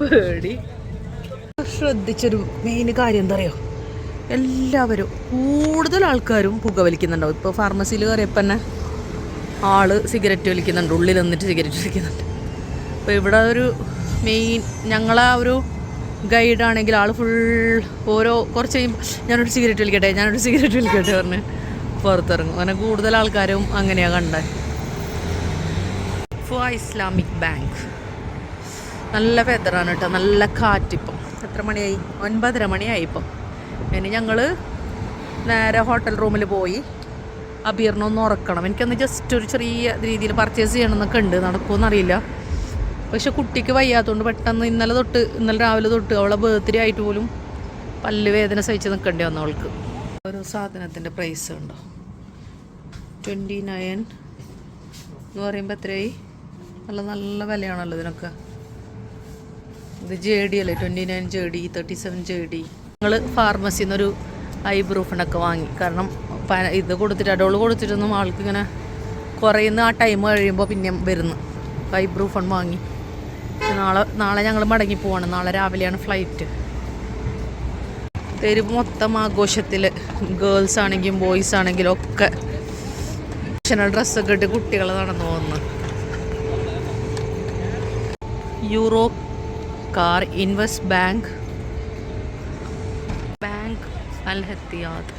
പേടി. ശ്രദ്ധിച്ചൊരു മെയിൻ കാര്യം എന്താ അറിയോ, എല്ലാവരും കൂടുതൽ ആൾക്കാരും പുകവലിക്കുന്നുണ്ടാവും. ഇപ്പോൾ ഫാർമസിയിൽ കയറിയപ്പോൾ തന്നെ ആൾ സിഗരറ്റ് വലിക്കുന്നുണ്ട്, ഉള്ളിൽ നിന്നിട്ട് സിഗരറ്റ് വലിക്കുന്നുണ്ട്. അപ്പോൾ ഇവിടെ ഒരു മെയിൻ ഞങ്ങളെ ഒരു ഗൈഡാണെങ്കിൽ ആൾ ഫുൾ ഓരോ കുറച്ച് കഴിയുമ്പോൾ ഞാനൊരു സിഗരറ്റ് വലിക്കട്ടെ പറഞ്ഞ് പുറത്തിറങ്ങും. അങ്ങനെ കൂടുതൽ ആൾക്കാരും അങ്ങനെയാണ് കണ്ടത്. ഇസ്ലാമിക് ബാങ്ക് നല്ല വെതറാണ് കേട്ടോ, നല്ല കാറ്റിപ്പം. എത്ര മണിയായി? 9:30 മണിയായി ഇപ്പം. ഇനി ഞങ്ങൾ നേരെ ഹോട്ടൽ റൂമിൽ പോയി അബീറിനൊന്ന് ഉറക്കണം. എനിക്കൊന്ന് ജസ്റ്റ് ഒരു ചെറിയ രീതിയിൽ പർച്ചേസ് ചെയ്യണമെന്നൊക്കെ ഉണ്ട്, നടക്കുമെന്നറിയില്ല. പക്ഷെ കുട്ടിക്ക് വയ്യാത്തതുകൊണ്ട് പെട്ടെന്ന് ഇന്നലെ രാവിലെ തൊട്ട് അവളെ ബർത്ത്ഡേ ആയിട്ട് പോലും പല്ല് വേദന സഹിച്ച് നിൽക്കേണ്ടി വന്നു അവൾക്ക്. ഓരോ സാധനത്തിൻ്റെ പ്രൈസ് ഉണ്ടോ? 29 എന്ന് പറയുമ്പോൾ എത്രയായി? നല്ല വിലയാണല്ലോ ഇതിനൊക്കെ. ഇത് JD അല്ലേ, 29 JD, 37 JD. ഞങ്ങൾ ഫാർമസിയിൽ നിന്നൊരു ഐബ്രൂഫിനൊക്കെ വാങ്ങി. കാരണം ഇത് കൊടുത്തിട്ട് അഡോള് കൊടുത്തിട്ടൊന്നും ആൾക്ക് ഇങ്ങനെ കുറയുന്ന ആ ടൈം കഴിയുമ്പോൾ പിന്നെ വരുന്നു. ഐബ്രൂഫൺ വാങ്ങി. നാളെ ഞങ്ങൾ മടങ്ങി പോവാണ്. നാളെ രാവിലെയാണ് ഫ്ലൈറ്റ്. തെരുവ് മൊത്തം ആഘോഷത്തിൽ, ഗേൾസ് ആണെങ്കിലും ബോയ്സ് ആണെങ്കിലും ഒക്കെ ട്രഡീഷണൽ ഡ്രസ്സൊക്കെ ഇട്ട് കുട്ടികൾ നടന്നു പോകുന്നു. യൂറോ കാർ ഇൻവെസ്റ്റ് ബാങ്ക് അൽ ഹത്തിയാദ്.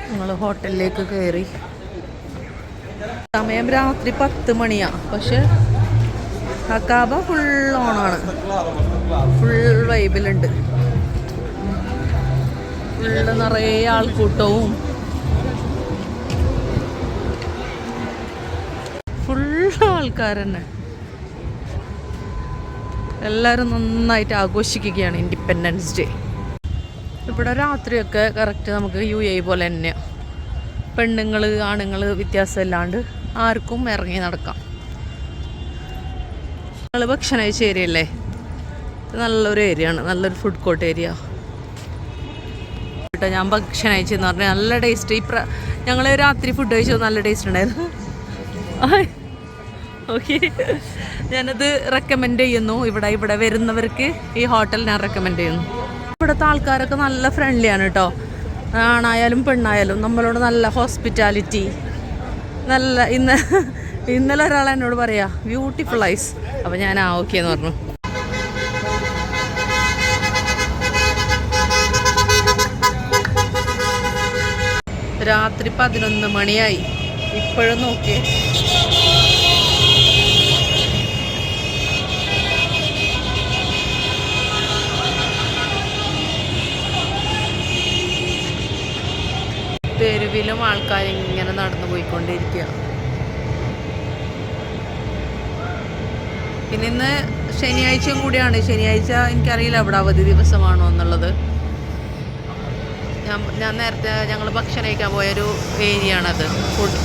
ഞങ്ങൾ ഹോട്ടലിലേക്ക് കയറി. സമയം രാത്രി 10 മണിയാണ്. പക്ഷെ അക്കാബ ഫുൾ ഓണാണ്, ഫുൾ വൈബിലുണ്ട്. ഫുള്ള് നിറയെ ആൾക്കൂട്ടവും ഫുൾ ആൾക്കാർ തന്നെ. എല്ലാവരും നന്നായിട്ട് ആഘോഷിക്കുകയാണ് ഇൻഡിപെൻഡൻസ് ഡേ. ഇവിടെ രാത്രിയൊക്കെ കറക്റ്റ് നമുക്ക് UAE പോലെ തന്നെയാണ്. പെണ്ണുങ്ങൾ ആണുങ്ങൾ വ്യത്യാസമില്ലാണ്ട് ആർക്കും ഇറങ്ങി നടക്കാം. ഞങ്ങൾ ഭക്ഷണം കഴിച്ച ഏരിയ അല്ലേ, നല്ലൊരു ഏരിയ ആണ്, നല്ലൊരു ഫുഡ് കോർട്ട് ഏരിയ. ഞാൻ ഭക്ഷണം കഴിച്ചെന്ന് പറഞ്ഞാൽ നല്ല ടേസ്റ്റ്. ഞങ്ങൾ രാത്രി ഫുഡ് കഴിച്ചത് നല്ല ടേസ്റ്റ് ഉണ്ടായിരുന്നു. ഓക്കെ, ഞാനത് റെക്കമെൻഡ് ചെയ്യുന്നു. ഇവിടെ വരുന്നവർക്ക് ഈ ഹോട്ടൽ ഞാൻ റെക്കമെൻഡ് ചെയ്യുന്നു. ഇവിടുത്തെ ആൾക്കാരൊക്കെ നല്ല ഫ്രണ്ട്ലിയാണ് കേട്ടോ. ആണായാലും പെണ്ണായാലും നമ്മളോട് നല്ല ഹോസ്പിറ്റാലിറ്റി. ഇന്നലെ ഒരാൾ എന്നോട് പറയാ ബ്യൂട്ടിഫുൾ ഐസ്. അപ്പോൾ ഞാൻ ഓക്കെ എന്ന് പറഞ്ഞു. രാത്രി 11 മണിയായി. ഇപ്പോഴും നോക്കിയേ, തെരുവിലും ആൾക്കാരിങ്ങനെ നടന്നു പോയിക്കൊണ്ടിരിക്കുക. പിന്നെ ഇന്ന് ശനിയാഴ്ചയും കൂടിയാണ്. ശനിയാഴ്ച എനിക്കറിയില്ല അവിടെ അവധി ദിവസമാണോ എന്നുള്ളത്. ഞാൻ നേരത്തെ ഞങ്ങൾ ഭക്ഷണം കഴിക്കാൻ പോയൊരു ഏരിയ ആണത്. ഫുഡ്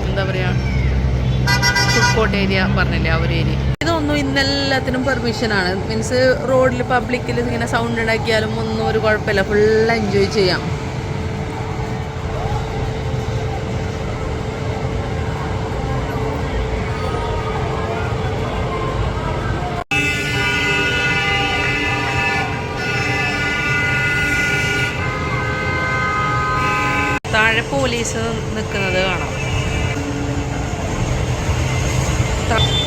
എന്താ പറയുക, ഫുഡ് കോർട്ട് ഏരിയ പറഞ്ഞില്ലേ, ആ ഒരു ഏരിയ. ഇതൊന്നും ഇന്നെല്ലാത്തിനും പെർമിഷനാണ്. മീൻസ് റോഡിൽ പബ്ലിക്കിൽ ഇങ്ങനെ സൗണ്ട് ഉണ്ടാക്കിയാലും ഒന്നും ഒരു കുഴപ്പമില്ല, ഫുൾ എൻജോയ് ചെയ്യാം. താഴെ പോലീസ് നിൽക്കുന്നത് കാണാം.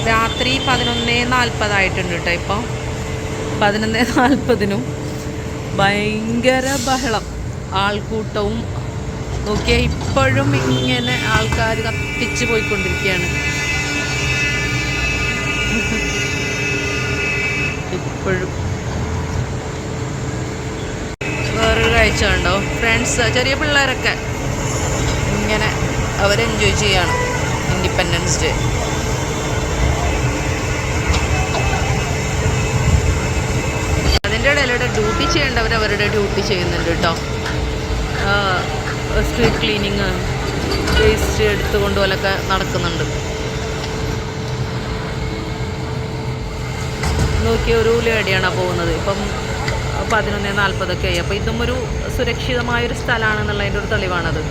രാത്രി 11:40 ആയിട്ടുണ്ട് കേട്ടോ. ഇപ്പം 11:40 ഭയങ്കര ബഹളം, ആൾക്കൂട്ടവും. നോക്കിയാൽ ഇപ്പോഴും ഇങ്ങനെ ആൾക്കാർ കത്തിച്ച് പോയിക്കൊണ്ടിരിക്കുകയാണ്. ഇപ്പോഴും വേറൊരു കാഴ്ച ഉണ്ടോ ഫ്രണ്ട്സ്, ചെറിയ പിള്ളേരൊക്കെ ഇങ്ങനെ അവർ എൻജോയ് ചെയ്യാണ് ഇൻഡിപെൻഡൻസ് ഡേ. അതിൻ്റെ ഇടയിലൂടെ ഡ്യൂട്ടി ചെയ്യേണ്ടവർ അവരുടെ ഡ്യൂട്ടി ചെയ്യുന്നുണ്ട് കേട്ടോ. സ്ട്രീറ്റ് ക്ലീനിങ്, വേസ്റ്റ് എടുത്തുകൊണ്ടുപോലൊക്കെ നടക്കുന്നുണ്ട്. നോക്കിയ ഒരു ലേഡിയാണ് പോകുന്നത്. ഇപ്പം 11:40 ആയി. അപ്പോൾ ഇതും ഒരു സുരക്ഷിതമായൊരു സ്ഥലമാണെന്നുള്ളതിൻ്റെ ഒരു തെളിവാണത്.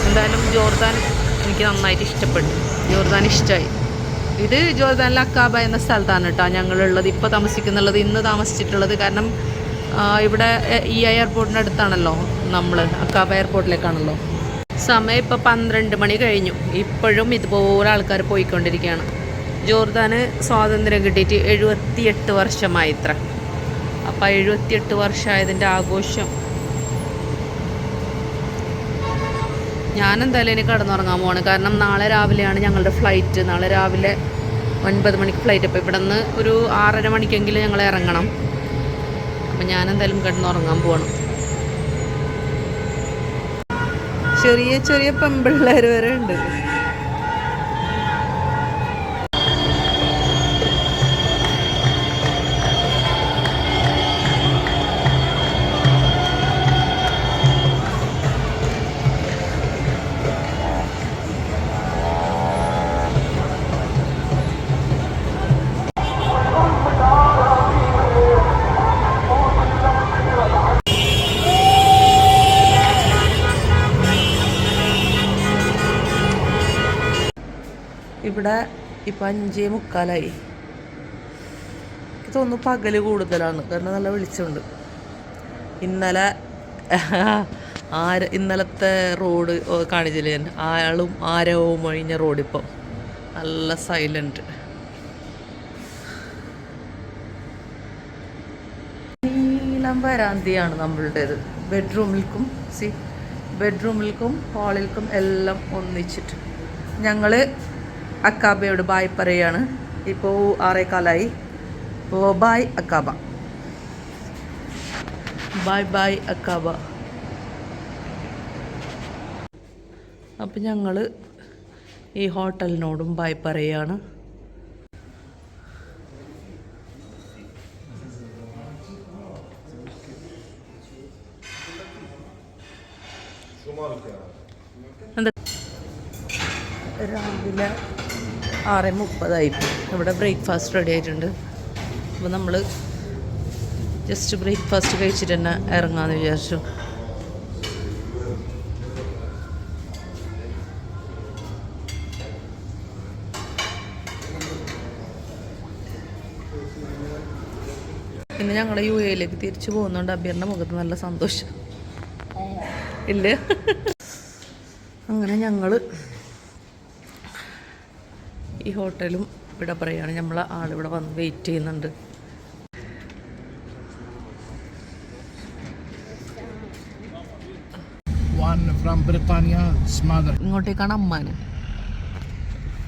എന്തായാലും ജോർദാൻ എനിക്ക് നന്നായിട്ട് ഇഷ്ടപ്പെട്ടു. ജോർദാൻ ഇഷ്ടമായി. ഇത് ജോർദാനിലെ അക്കാബ എന്ന സ്ഥലത്താണ് കേട്ടോ ഞങ്ങളുള്ളത്, ഇപ്പോൾ താമസിക്കുന്നുള്ളത്, ഇന്ന് താമസിച്ചിട്ടുള്ളത്. കാരണം ഇവിടെ ഈ എയർപോർട്ടിൻ്റെ അടുത്താണല്ലോ, നമ്മൾ അക്കാബ എയർപോർട്ടിലേക്കാണല്ലോ. സമയം ഇപ്പോൾ 12 മണി കഴിഞ്ഞു. ഇപ്പോഴും ഇതുപോലെ ആൾക്കാർ പോയിക്കൊണ്ടിരിക്കുകയാണ്. ജോർദാന് സ്വാതന്ത്ര്യം കിട്ടിയിട്ട് 78 വർഷമായി ഇത്ര. അപ്പം 78 വർഷമായതിൻ്റെ ആഘോഷം. ഞാനെന്തായാലും ഇനി കിടന്നുറങ്ങാൻ പോവാണ്. കാരണം നാളെ രാവിലെയാണ് ഞങ്ങളുടെ ഫ്ലൈറ്റ്. നാളെ രാവിലെ 9 മണിക്ക് ഫ്ലൈറ്റ്. അപ്പോൾ ഇവിടെ നിന്ന് ഒരു 6:30 മണിക്കെങ്കിലും ഞങ്ങൾ ഇറങ്ങണം. അപ്പം ഞാനെന്തായാലും കിടന്നുറങ്ങാൻ പോവാണ്. ചെറിയ ചെറിയ പെമ്പിള്ളേർ വരെ ഉണ്ട്. ഇവിടെ ഇപ്പം 5:45. തോന്നുന്നു പകൽ കൂടുതലാണ്, കാരണം നല്ല വെളിച്ചമുണ്ട്. ഇന്നലത്തെ റോഡ് കാണിച്ചില്ലേ ഞാൻ, ആളും ആരവും ഒഴിഞ്ഞ റോഡിപ്പം നല്ല സൈലൻറ്റ്. നീളം വരാന്തിയാണ് നമ്മളുടേത്. ബെഡ്റൂമിൽക്കും ഹാളിൽക്കും എല്ലാം ഒന്നിച്ചിട്ട്. ഞങ്ങൾ അക്കാബയോട് ബായ് പറയാണ്. ഇപ്പോൾ 6:15. അപ്പോൾ ബായ് അക്കാബ, ബായ് അക്കാബ. അപ്പം ഞങ്ങൾ ഈ ഹോട്ടലിനോടും ബായ് പറയാണ്. രാവിലെ 6:30 ഇവിടെ ബ്രേക്ക്ഫാസ്റ്റ് റെഡി ആയിട്ടുണ്ട്. അപ്പോൾ നമ്മൾ ജസ്റ്റ് ബ്രേക്ക്ഫാസ്റ്റ് കഴിച്ചിട്ട് തന്നെ ഇറങ്ങാമെന്ന് വിചാരിച്ചു. ഇന്ന് ഞങ്ങൾ UAE തിരിച്ചു പോകുന്നുണ്ട്. അബീറിൻ്റെ മുഖത്ത് നല്ല സന്തോഷം ഇല്ല. അങ്ങനെ ഞങ്ങൾ ഈ ഹോട്ടലും ഇവിടെ പറയുകയാണ്. നമ്മളെ ആളിവിടെ വന്ന് വെയിറ്റ് ചെയ്യുന്നുണ്ട്. ഇങ്ങോട്ടേക്കാണ് അമ്മാന്.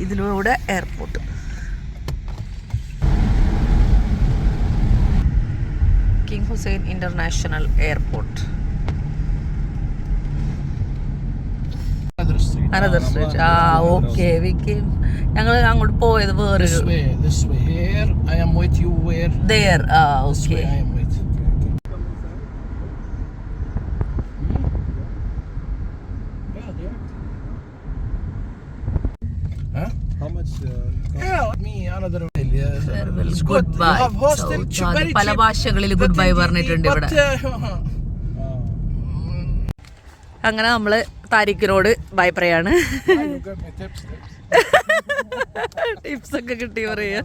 ഇതിലൂടെ airport. King Hussein international airport. Another street. Okay. We came. ഞങ്ങൾ അങ്ങോട്ട് പോയത് വേറൊരു. This way. Here I am with you. Where? There. This Okay. way I am with. Yeah, there. Huh? How much? Yeah, me another way. It's good. Goodbye. You have hostel. Very പല cheap. ഭാഷകളിൽ ഗുഡ് ബൈ പറഞ്ഞിട്ടുണ്ട് ഇവിടെ. അങ്ങനെ നമ്മള് താരിഖിനോട് ബൈ പറയാണ്. ടിപ്സ് ഒക്കെ കിട്ടി പറയാ.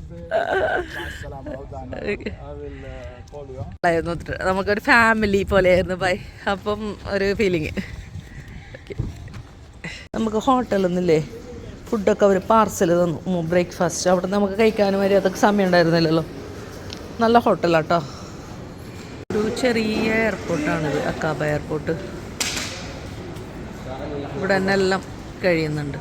നമുക്കൊരു ഫാമിലി പോലെയായിരുന്നു ബൈ. അപ്പം ഒരു ഫീലിങ്. നമുക്ക് ഹോട്ടലൊന്നുമില്ലേ, ഫുഡൊക്കെ അവർ പാർസൽ തന്നു, ബ്രേക്ക്ഫാസ്റ്റ്. അവിടെ നമുക്ക് കഴിക്കാനും വരെ അതൊക്കെ സമയം ഉണ്ടായിരുന്നില്ലല്ലോ. നല്ല ഹോട്ടലാട്ടോ. ഒരു ചെറിയ എയർപോർട്ടാണിത്, അക്കാബ എയർപോർട്ട്. ഇവിടെ തന്നെ എല്ലാം കഴിയുന്നുണ്ട്.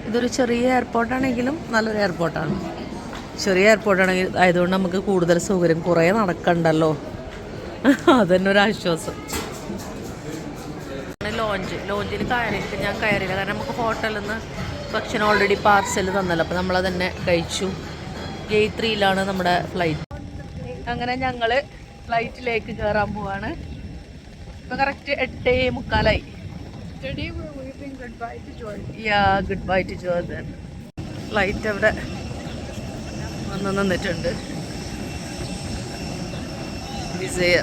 ഇതൊരു ചെറിയ എയർപോർട്ടാണെങ്കിലും നല്ലൊരു എയർപോർട്ടാണ്. ചെറിയ എയർപോർട്ടാണെങ്കിൽ ആയതുകൊണ്ട് നമുക്ക് കൂടുതൽ സൗകര്യം, കുറേ നടക്കണ്ടല്ലോ, അതന്നെ ഒരു ആശ്വാസം. ലോഞ്ചിൽ ഞാൻ കയറിയില്ല, കാരണം നമുക്ക് ഹോട്ടലിൽ നിന്ന് ഭക്ഷണം ഓൾറെഡി പാർസൽ തന്നല്ലോ. അപ്പോൾ നമ്മളത് തന്നെ കഴിച്ചു. Gate 3 നമ്മുടെ ഫ്ലൈറ്റ്. അങ്ങനെ ഞങ്ങൾ ഫ്ലൈറ്റിലേക്ക് കയറാൻ പോവാണ്. ഇപ്പം correct 8:45. Today we're waving goodbye to Jordan. Yeah, goodbye to Jordan. Flight അവിടെ വന്ന് നിന്നിട്ടുണ്ട്. വിസയ